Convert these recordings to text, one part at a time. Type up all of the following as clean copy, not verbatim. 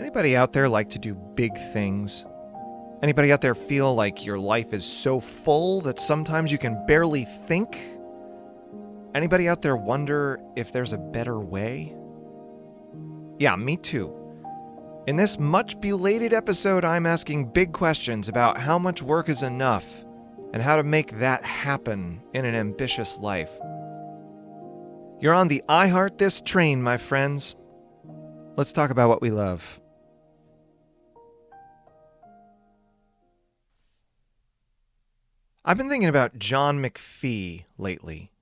Anybody out there like to do big things? Anybody out there feel like your life is so full that sometimes you can barely think? Anybody out there wonder if there's a better way? Yeah, me too. In this much belated episode, I'm asking big questions about how much work is enough and how to make that happen in an ambitious life. You're on the I Heart This train, my friends. Let's talk about what we love. I've been thinking about John Mcphee lately.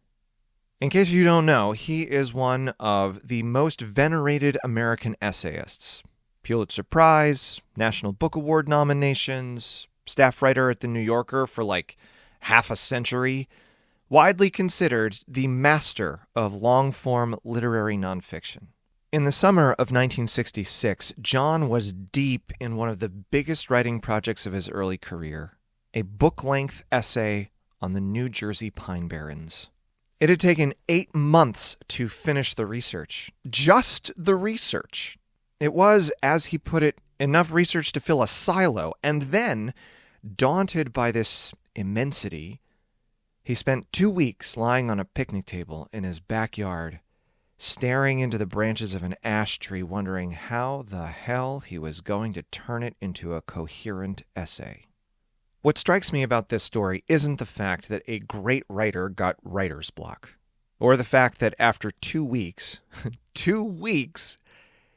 In case you don't know, he is one of the most venerated American essayists. Pulitzer Prize, National Book Award nominations, staff writer at The New Yorker for like half a century, widely considered the master of long-form literary nonfiction. In the summer of 1966, John was deep in one of the biggest writing projects of his early career, a book-length essay on the New Jersey Pine Barrens. It had taken 8 months to finish the research. Just the research. It was, as he put it, enough research to fill a silo, and then, daunted by this immensity, he spent 2 weeks lying on a picnic table in his backyard, staring into the branches of an ash tree, wondering how the hell he was going to turn it into a coherent essay. What strikes me about this story isn't the fact that a great writer got writer's block, or the fact that after 2 weeks, 2 weeks,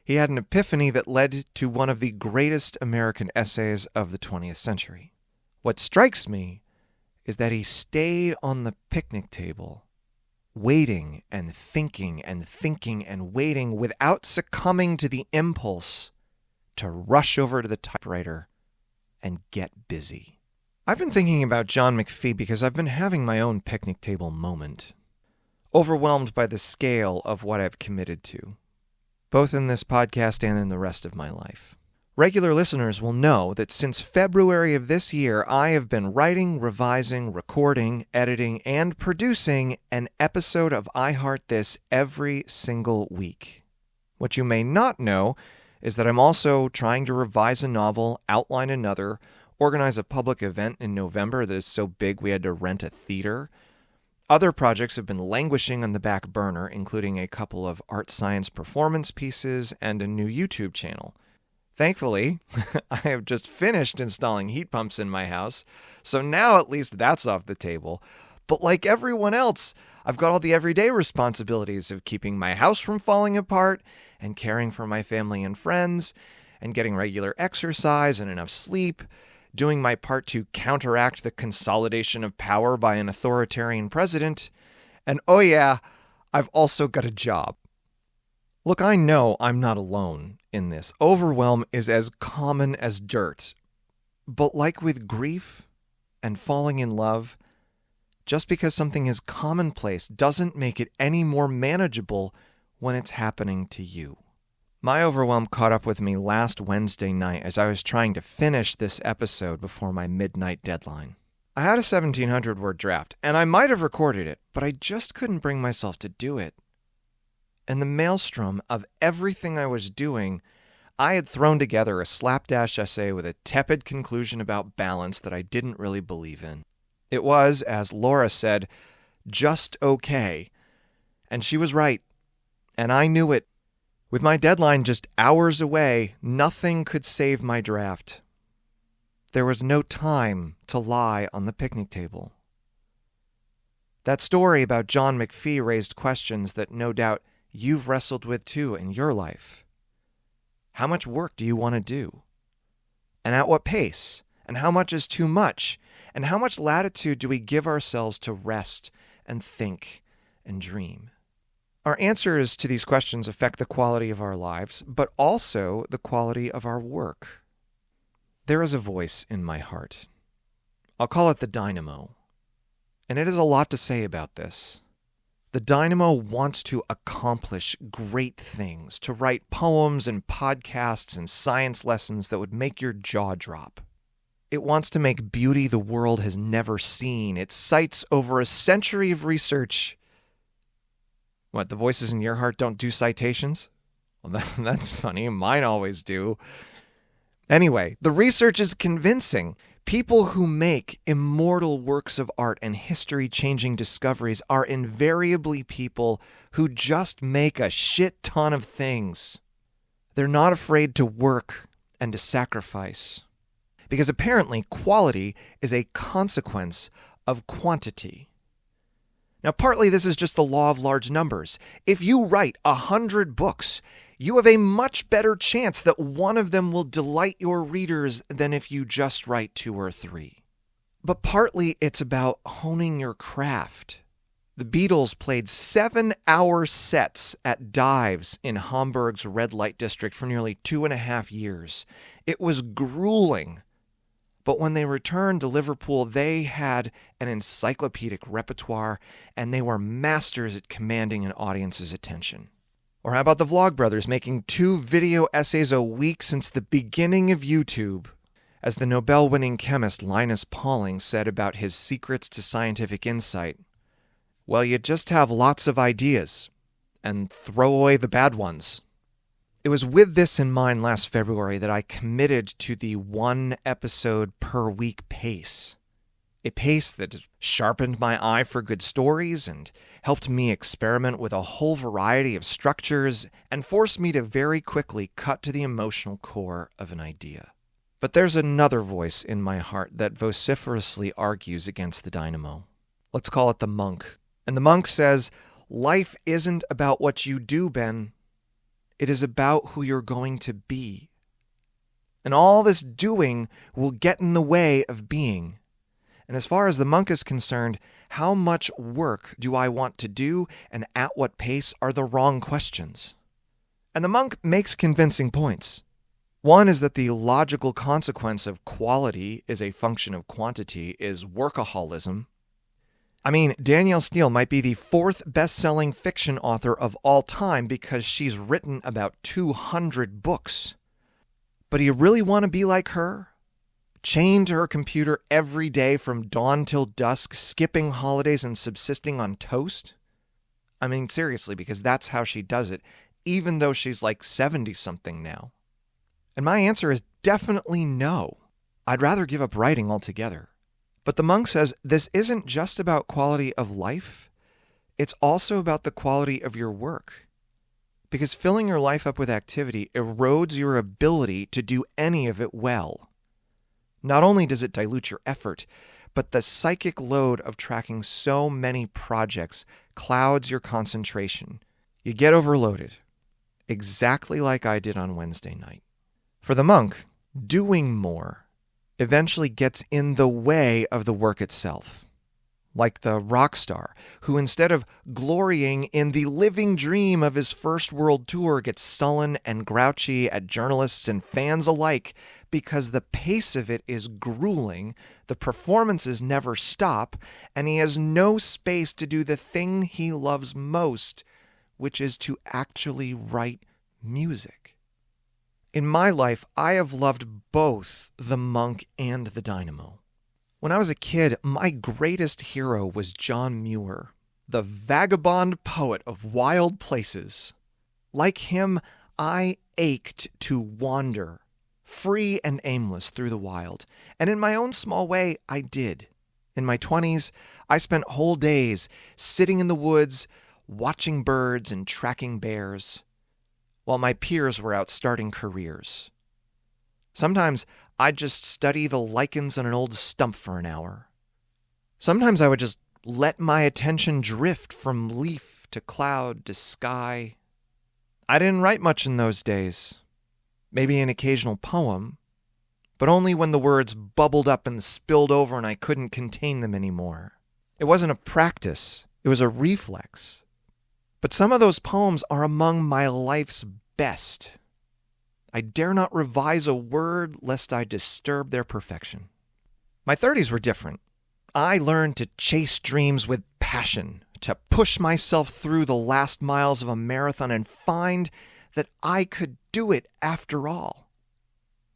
he had an epiphany that led to one of the greatest American essays of the 20th century. What strikes me is that he stayed on the picnic table, waiting and thinking and waiting without succumbing to the impulse to rush over to the typewriter and get busy. I've been thinking about John Mcphee because I've been having my own picnic table moment, overwhelmed by the scale of what I've committed to, both in this podcast and in the rest of my life. Regular listeners will know that since February of this year, I have been writing, revising, recording, editing, and producing an episode of I Heart This every single week. What you may not know is that I'm also trying to revise a novel, outline another, organize a public event in November that is so big we had to rent a theater. Other projects have been languishing on the back burner, including a couple of art science performance pieces and a new YouTube channel. Thankfully, I have just finished installing heat pumps in my house, so now at least that's off the table. But like everyone else, I've got all the everyday responsibilities of keeping my house from falling apart and caring for my family and friends and getting regular exercise and enough sleep, doing my part to counteract the consolidation of power by an authoritarian president, and oh yeah, I've also got a job. Look, I know I'm not alone in this. Overwhelm is as common as dirt. But like with grief and falling in love, just because something is commonplace doesn't make it any more manageable when it's happening to you. My overwhelm caught up with me last Wednesday night as I was trying to finish this episode before my midnight deadline. I had a 1,700-word draft, and I might have recorded it, but I just couldn't bring myself to do it. In the maelstrom of everything I was doing, I had thrown together a slapdash essay with a tepid conclusion about balance that I didn't really believe in. It was, as Laura said, just okay. And she was right. And I knew it. With my deadline just hours away, nothing could save my draft. There was no time to lie on the picnic table. That story about John Mcphee raised questions that no doubt you've wrestled with too in your life. How much work do you want to do? And at what pace? And how much is too much? And how much latitude do we give ourselves to rest and think and dream? Our answers to these questions affect the quality of our lives, but also the quality of our work. There is a voice in my heart. I'll call it the dynamo. And it has a lot to say about this. The dynamo wants to accomplish great things, to write poems and podcasts and science lessons that would make your jaw drop. It wants to make beauty the world has never seen. It cites over a century of research. What, the voices in your heart don't do citations? Well, that's funny. Mine always do. Anyway, the research is convincing. People who make immortal works of art and history-changing discoveries are invariably people who just make a shit ton of things. They're not afraid to work and to sacrifice. Because apparently quality is a consequence of quantity. Now, partly this is just the law of large numbers. If you write 100 books, you have a much better chance that one of them will delight your readers than if you just write 2 or 3. But partly it's about honing your craft. The Beatles played 7-hour sets at dives in Hamburg's red light district for nearly 2.5 years. It was grueling. But when they returned to Liverpool, they had an encyclopedic repertoire, and they were masters at commanding an audience's attention. Or how about the Vlogbrothers making 2 video essays a week since the beginning of YouTube? As the Nobel-winning chemist Linus Pauling said about his secrets to scientific insight, well, you just have lots of ideas, and throw away the bad ones. It was with this in mind last February that I committed to the 1 episode per week pace. A pace that sharpened my eye for good stories and helped me experiment with a whole variety of structures and forced me to very quickly cut to the emotional core of an idea. But there's another voice in my heart that vociferously argues against the dynamo. Let's call it the monk. And the monk says, life isn't about what you do, Ben. It is about who you're going to be. And all this doing will get in the way of being. And as far as the monk is concerned, how much work do I want to do and at what pace are the wrong questions? And the monk makes convincing points. One is that the logical consequence of quality is a function of quantity is workaholism. I mean, Danielle Steele might be the 4th best-selling fiction author of all time because she's written about 200 books. But do you really want to be like her? Chained to her computer every day from dawn till dusk, skipping holidays and subsisting on toast? I mean, seriously, because that's how she does it, even though she's like 70-something now. And my answer is definitely no. I'd rather give up writing altogether. But the monk says this isn't just about quality of life. It's also about the quality of your work. Because filling your life up with activity erodes your ability to do any of it well. Not only does it dilute your effort, but the psychic load of tracking so many projects clouds your concentration. You get overloaded, exactly like I did on Wednesday night. For the monk, doing more eventually gets in the way of the work itself. Like the rock star, who instead of glorying in the living dream of his first world tour gets sullen and grouchy at journalists and fans alike because the pace of it is grueling, the performances never stop, and he has no space to do the thing he loves most, which is to actually write music. In my life, I have loved both the monk and the dynamo. When I was a kid, my greatest hero was John Muir, the vagabond poet of wild places. Like him, I ached to wander, free and aimless through the wild. And in my own small way, I did. In my 20s, I spent whole days sitting in the woods, watching birds and tracking bears, while my peers were out starting careers. Sometimes I'd just study the lichens on an old stump for an hour. Sometimes I would just let my attention drift from leaf to cloud to sky. I didn't write much in those days. Maybe an occasional poem, but only when the words bubbled up and spilled over and I couldn't contain them anymore. It wasn't a practice, it was a reflex. But some of those poems are among my life's best. I dare not revise a word lest I disturb their perfection. My 30s were different. I learned to chase dreams with passion, to push myself through the last miles of a marathon and find that I could do it after all.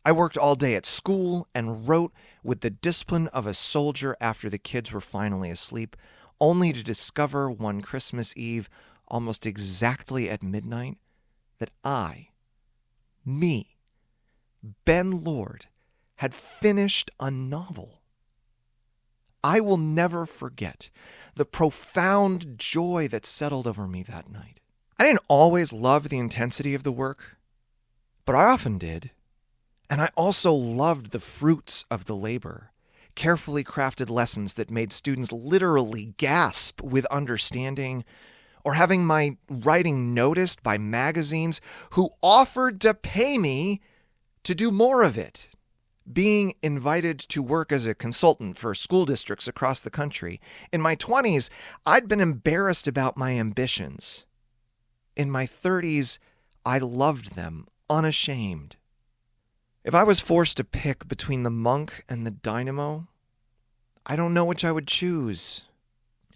I worked all day at school and wrote with the discipline of a soldier after the kids were finally asleep, only to discover one Christmas Eve, almost exactly at midnight, that me, Ben Lord, had finished a novel. I will never forget the profound joy that settled over me that night. I didn't always love the intensity of the work, but I often did. And I also loved the fruits of the labor, carefully crafted lessons that made students literally gasp with understanding, or having my writing noticed by magazines who offered to pay me to do more of it. Being invited to work as a consultant for school districts across the country. In my 20s, I'd been embarrassed about my ambitions. In my 30s, I loved them, unashamed. If I was forced to pick between the monk and the dynamo, I don't know which I would choose.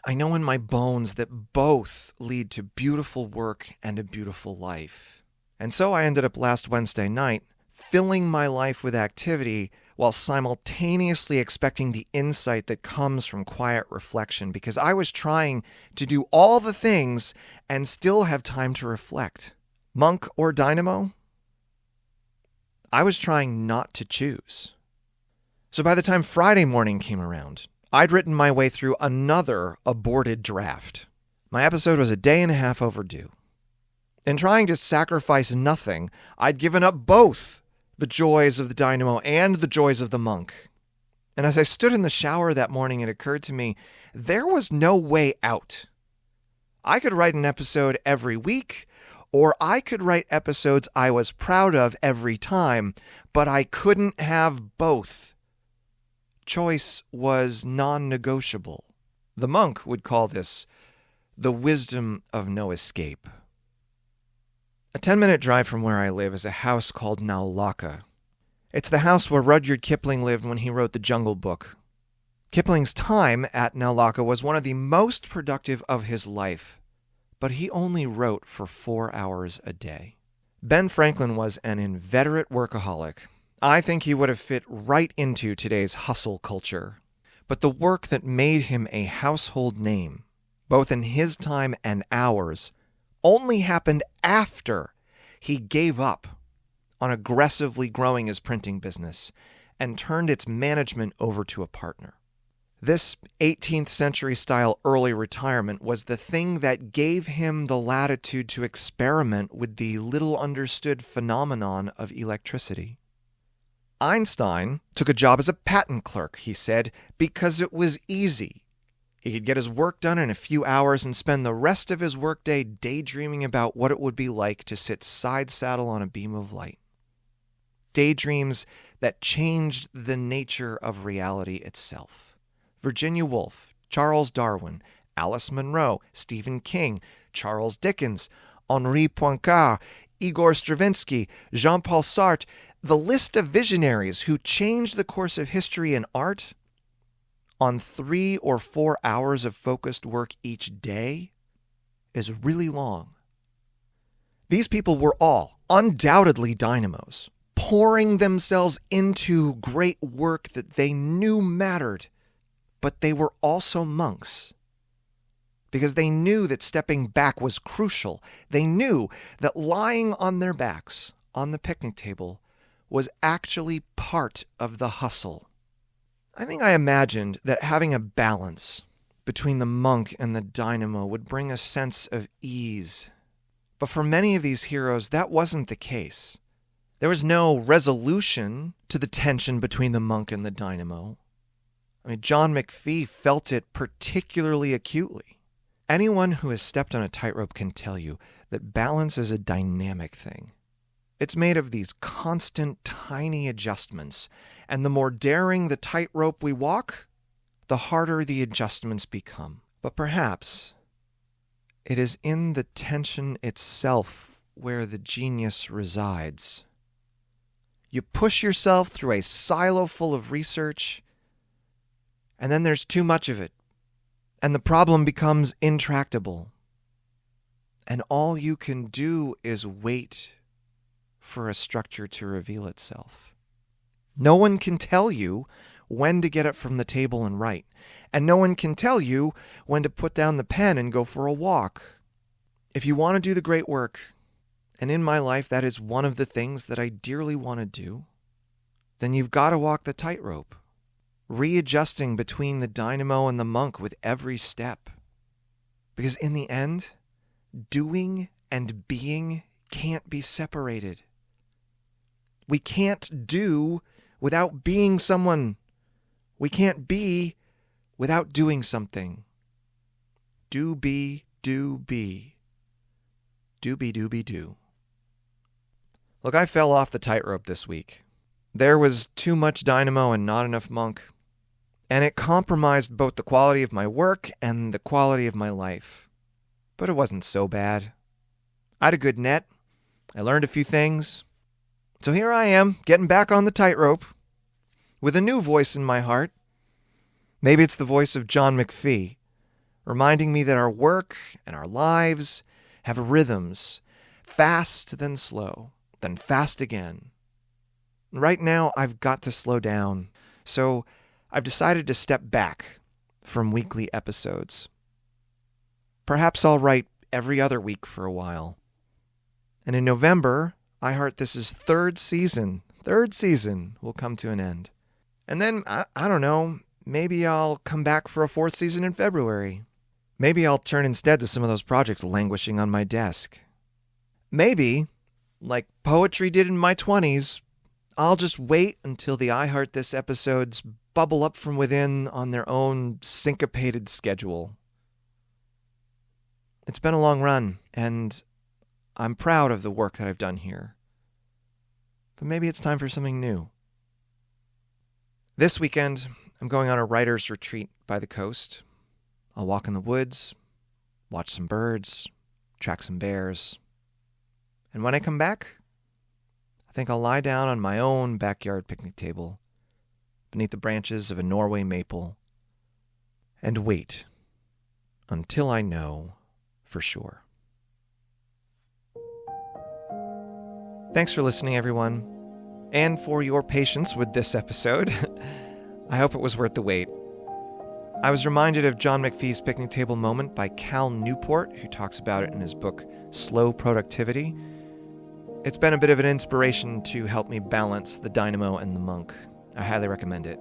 I know in my bones that both lead to beautiful work and a beautiful life. And so I ended up last Wednesday night filling my life with activity while simultaneously expecting the insight that comes from quiet reflection, because I was trying to do all the things and still have time to reflect. Monk or dynamo? I was trying not to choose. So by the time Friday morning came around, I'd written my way through another aborted draft. My episode was a day and a half overdue. In trying to sacrifice nothing, I'd given up both the joys of the dynamo and the joys of the monk. And as I stood in the shower that morning, it occurred to me, there was no way out. I could write an episode every week, or I could write episodes I was proud of every time, but I couldn't have both. Choice was non-negotiable. The monk would call this the wisdom of no escape. A 10-minute drive from where I live is a house called Naulaka. It's the house where Rudyard Kipling lived when he wrote The Jungle Book. Kipling's time at Naulaka was one of the most productive of his life, but he only wrote for 4 hours a day. Ben Franklin was an inveterate workaholic. I think he would have fit right into today's hustle culture. But the work that made him a household name, both in his time and ours, only happened after he gave up on aggressively growing his printing business and turned its management over to a partner. This 18th century style early retirement was the thing that gave him the latitude to experiment with the little understood phenomenon of electricity. Einstein took a job as a patent clerk, he said, because it was easy. He could get his work done in a few hours and spend the rest of his workday daydreaming about what it would be like to sit side saddle on a beam of light. Daydreams that changed the nature of reality itself. Virginia Woolf, Charles Darwin, Alice Munro, Stephen King, Charles Dickens, Henri Poincaré, Igor Stravinsky, Jean-Paul Sartre, the list of visionaries who changed the course of history and art on 3 or 4 hours of focused work each day is really long. These people were all undoubtedly dynamos, pouring themselves into great work that they knew mattered, but they were also monks because they knew that stepping back was crucial. They knew that lying on their backs on the picnic table was actually part of the hustle. I think I imagined that having a balance between the monk and the dynamo would bring a sense of ease. But for many of these heroes, that wasn't the case. There was no resolution to the tension between the monk and the dynamo. John Mcphee felt it particularly acutely. Anyone who has stepped on a tightrope can tell you that balance is a dynamic thing. It's made of these constant, tiny adjustments, and the more daring the tightrope we walk, the harder the adjustments become. But perhaps it is in the tension itself where the genius resides. You push yourself through a silo full of research, and then there's too much of it, and the problem becomes intractable. And all you can do is wait for a structure to reveal itself. No one can tell you when to get up from the table and write, and no one can tell you when to put down the pen and go for a walk. If you want to do the great work, and in my life that is one of the things that I dearly want to do, then you've got to walk the tightrope, readjusting between the dynamo and the monk with every step. Because in the end, doing and being can't be separated. We can't do without being someone. We can't be without doing something. Do be, do be. Do be, do be, do. Look, I fell off the tightrope this week. There was too much dynamo and not enough monk. And it compromised both the quality of my work and the quality of my life. But it wasn't so bad. I had a good net. I learned a few things. So here I am, getting back on the tightrope, with a new voice in my heart. Maybe it's the voice of John Mcphee, reminding me that our work and our lives have rhythms, fast then slow, then fast again. Right now, I've got to slow down, so I've decided to step back from weekly episodes. Perhaps I'll write every other week for a while. And in November, I Heart This's third season will come to an end. And then, I don't know, maybe I'll come back for a fourth season in February. Maybe I'll turn instead to some of those projects languishing on my desk. Maybe, like poetry did in my 20s, I'll just wait until the I Heart This episodes bubble up from within on their own syncopated schedule. It's been a long run, and I'm proud of the work that I've done here. But maybe it's time for something new. This weekend, I'm going on a writer's retreat by the coast. I'll walk in the woods, watch some birds, track some bears. And when I come back, I think I'll lie down on my own backyard picnic table beneath the branches of a Norway maple and wait until I know for sure. Thanks for listening, everyone, and for your patience with this episode. I hope it was worth the wait. I was reminded of John Mcphee's picnic table moment by Cal Newport, who talks about it in his book, Slow Productivity. It's been a bit of an inspiration to help me balance the dynamo and the monk. I highly recommend it,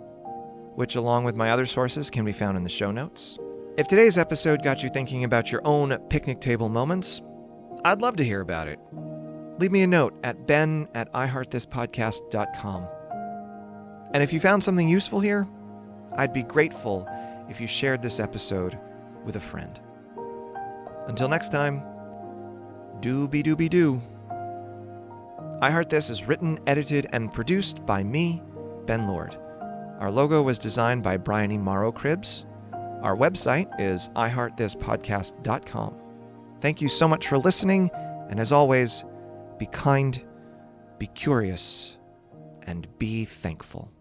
which along with my other sources can be found in the show notes. If today's episode got you thinking about your own picnic table moments, I'd love to hear about it. Leave me a note at ben@iheartthispodcast.com. And if you found something useful here, I'd be grateful if you shared this episode with a friend. Until next time, do-be-do-be-do. I Heart This is written, edited, and produced by me, Ben Lord. Our logo was designed by Brian E. Morrow Cribbs. Our website is iheartthispodcast.com. Thank you so much for listening, and as always, be kind, be curious, and be thankful.